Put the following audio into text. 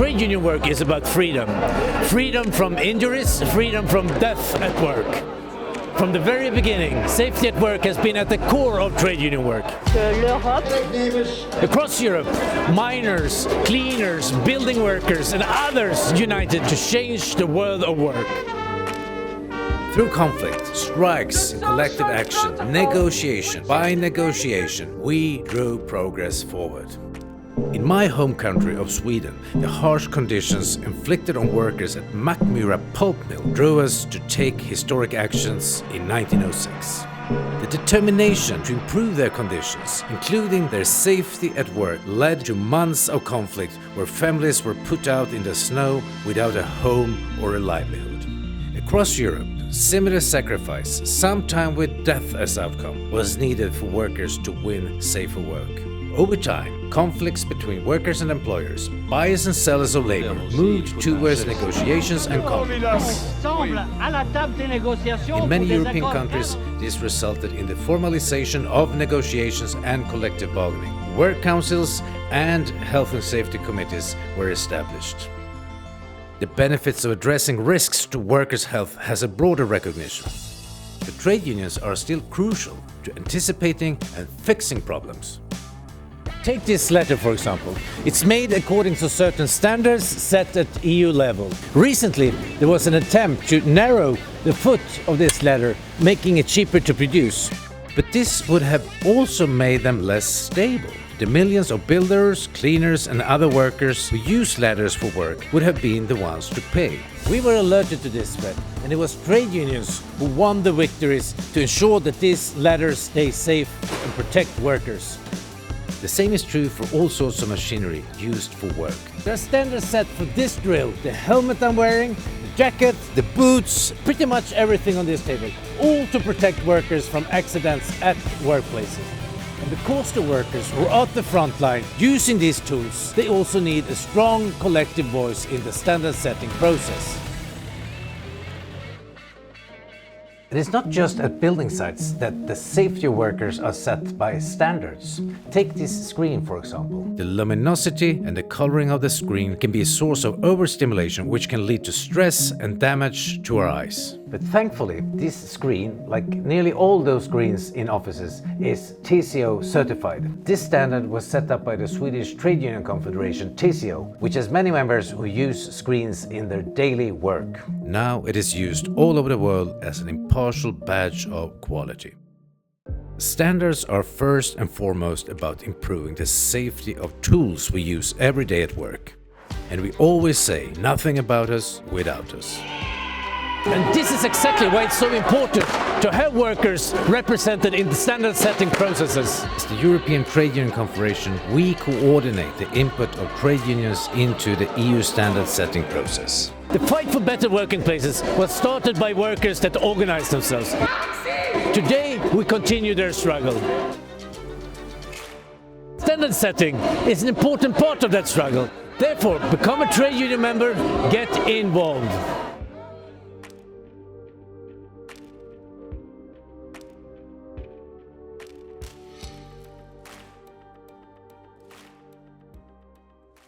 Trade union work is about freedom. Freedom from injuries, freedom from death at work. From the very beginning, safety at work has been at the core of trade union work. Across Europe, miners, cleaners, building workers and others united to change the world of work. Through conflict, strikes, collective action, negotiation, by negotiation, we drove progress forward. In my home country of Sweden, the harsh conditions inflicted on workers at Mackmyra pulp mill drove us to take historic actions in 1906. The determination to improve their conditions, including their safety at work, led to months of conflict where families were put out in the snow without a home or a livelihood. Across Europe, similar sacrifice, sometimes with death as outcome, was needed for workers to win safer work. Over time, conflicts between workers and employers, buyers and sellers of labor, moved towards negotiations and compromise. In many European countries, this resulted in the formalization of negotiations and collective bargaining. Work councils and health and safety committees were established. The benefits of addressing risks to workers' health has a broader recognition. The trade unions are still crucial to anticipating and fixing problems. Take this letter, for example. It's made according to certain standards set at EU level. Recently, there was an attempt to narrow the foot of this letter, making it cheaper to produce. But this would have also made them less stable. The millions of builders, cleaners and other workers who use ladders for work would have been the ones to pay. We were alerted to this threat, and it was trade unions who won the victories to ensure that these ladders stay safe and protect workers. The same is true for all sorts of machinery used for work. There are standards set for this drill, the helmet I'm wearing, the jacket, the boots, pretty much everything on this table, all to protect workers from accidents at workplaces. And because the workers who are at the front line using these tools, they also need a strong collective voice in the standard setting process. It is not just at building sites that the safety of workers are set by standards. Take this screen, for example. The luminosity and the coloring of the screen can be a source of overstimulation, which can lead to stress and damage to our eyes. But thankfully, this screen, like nearly all those screens in offices, is TCO certified. This standard was set up by the Swedish Trade Union Confederation, TCO, which has many members who use screens in their daily work. Now it is used all over the world as an impartial badge of quality. Standards are first and foremost about improving the safety of tools we use every day at work. And we always say, nothing about us without us. And this is exactly why it's so important to have workers represented in the standard setting processes. As the European Trade Union Confederation, we coordinate the input of trade unions into the EU standard setting process. The fight for better working places was started by workers that organized themselves. Today, we continue their struggle. Standard setting is an important part of that struggle. Therefore, become a trade union member, get involved.